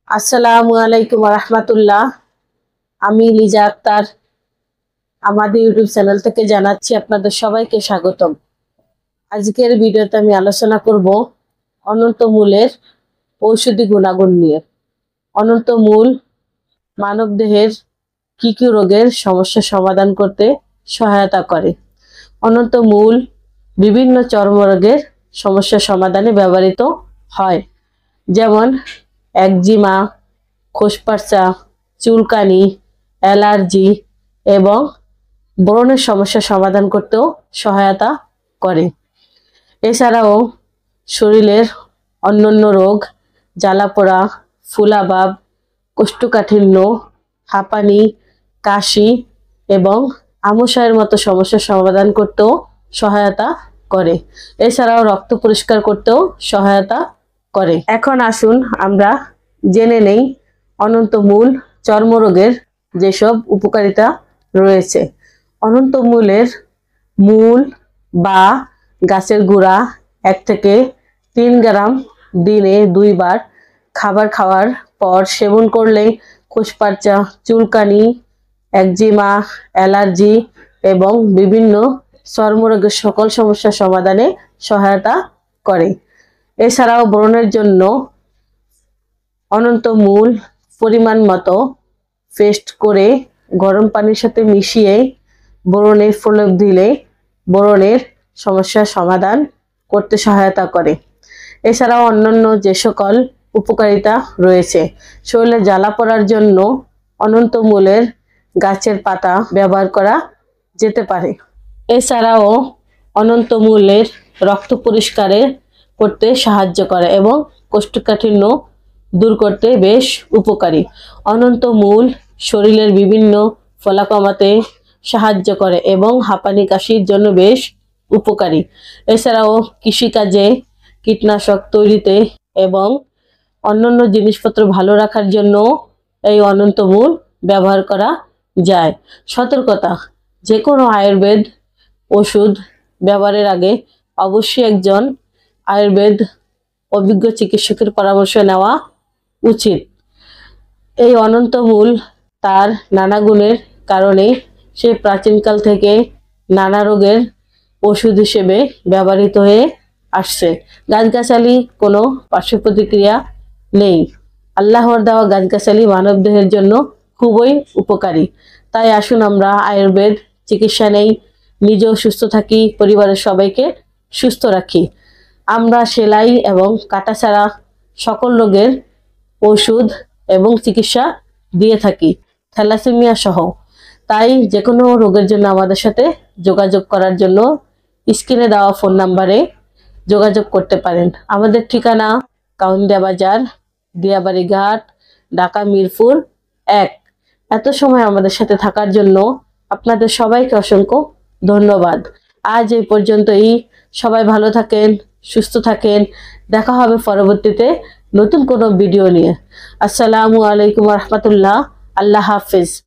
আসসালামু আলাইকুম রহমতুল্লাহ। আমি লিজা আক্তার আমাদের ইউটিউব চ্যানেল থেকে জানাচ্ছি আপনাদের সবাইকে স্বাগতম। আজকের ভিডিওতে আমি আলোচনা করব অনন্ত মূলের ঔষধি গুণাগুণ নিয়ে। অনন্ত মূল মানবদেহের কি কি রোগের সমস্যা সমাধান করতে সহায়তা করে। অনন্ত মূল বিভিন্ন চর্মরোগের সমস্যা সমাধানে ব্যবহৃত হয়, যেমন একজিমা, খোসপর্চা, চুলকানি, অ্যালার্জি এবং ব্রণের সমস্যা সমাধান করতেও সহায়তা করে। এছাড়াও শরীরের অন্যান্য রোগ, জ্বালাপোড়া, ফুলাভাব, কোষ্ঠকাঠিন্য, হাঁপানি, কাশি এবং আমাশয়ের মতো সমস্যা সমাধান করতেও সহায়তা করে। এছাড়াও রক্ত পরিষ্কার করতেও সহায়তা করে। এখন আসুন আমরা জেনে নেই অনন্ত মূল চর্মরোগের যেসব উপকারিতা রয়েছে। অনন্ত মূলের মূল বা গাছের গুঁড়া 1 থেকে 3 গ্রাম দিনে 2 বার খাবার খাওয়ার পর সেবন করলে খোসপর্চা, চুলকানি, একজিমা, অ্যালার্জি এবং বিভিন্ন চর্মরোগের সকল সমস্যা সমাধানে সহায়তা করে। এছাড়াও ব্রণের জন্য অনন্ত মূল পরিমাণ মতো পেস্ট করে গরম পানির সাথে মিশিয়ে ব্রণে প্রলেপ দিলে ব্রণের সমস্যার সমাধান করতে সহায়তা করে। এছাড়াও অন্যান্য যে সকল উপকারিতা রয়েছে, শরীরে জ্বালা পড়ার জন্য অনন্ত মূলের গাছের পাতা ব্যবহার করা যেতে পারে। এছাড়াও অনন্ত মূলের রক্ত পরিষ্কারে করতে সাহায্য করে এবং কোষ্ঠকাঠিন্য দূর করতে বেশ উপকারী। অনন্ত মূল শরীরের বিভিন্ন ফোলা কমাতে সাহায্য করে এবং হাঁপানি কাশির জন্য বেশ উপকারী। এছাড়াও কৃষিকাজে, কীটনাশক তৈরিতে এবং অন্যান্য জিনিসপত্র ভালো রাখার জন্য এই অনন্ত মূল ব্যবহার করা যায়। সতর্কতা: যে কোনো আয়ুর্বেদ ওষুধ ব্যবহারের আগে অবশ্যই একজন আয়ুর্বেদ অভিজ্ঞ চিকিৎসকের পরামর্শ নেওয়া উচিত। এই অনন্ত মূল তার নানা গুণের কারণে সে প্রাচীনকাল থেকে নানা রোগের ওষুধ হিসেবে ব্যবহৃত হয়ে আসছে। গাছগাছালি কোনো পার্শ্ব প্রতিক্রিয়া নেই। আল্লাহর দেওয়া গাছগাছালি মানবদেহের জন্য খুবই উপকারী। তাই আসুন আমরা আয়ুর্বেদ চিকিৎসা নেই, নিজেও সুস্থ থাকি, পরিবারের সবাইকে সুস্থ রাখি। আমরা সেলাই এবং কাটা ছাড়া সকল রোগের ওষুধ এবং চিকিৎসা দিয়ে থাকি, থ্যালাসেমিয়া সহ। তাই যে কোনো রোগের জন্য আমাদের সাথে যোগাযোগ করার জন্য স্ক্রিনে দেওয়া ফোন নাম্বারে যোগাযোগ করতে পারেন। আমাদের ঠিকানা কাউন্দিয়া বাজার, দিয়াবাড়ি ঘাট, ঢাকা মিরপুর 1। এত সময় আমাদের সাথে থাকার জন্য আপনাদের সবাইকে অসংখ্য ধন্যবাদ। আজ এই পর্যন্তই। সবাই ভালো থাকেন, সুস্থ থাকেন। দেখা হবে পরবর্তীতে নতুন কোনো ভিডিও নিয়ে। আসসালামু আলাইকুম রহমতুল্লাহ। আল্লাহ হাফিজ।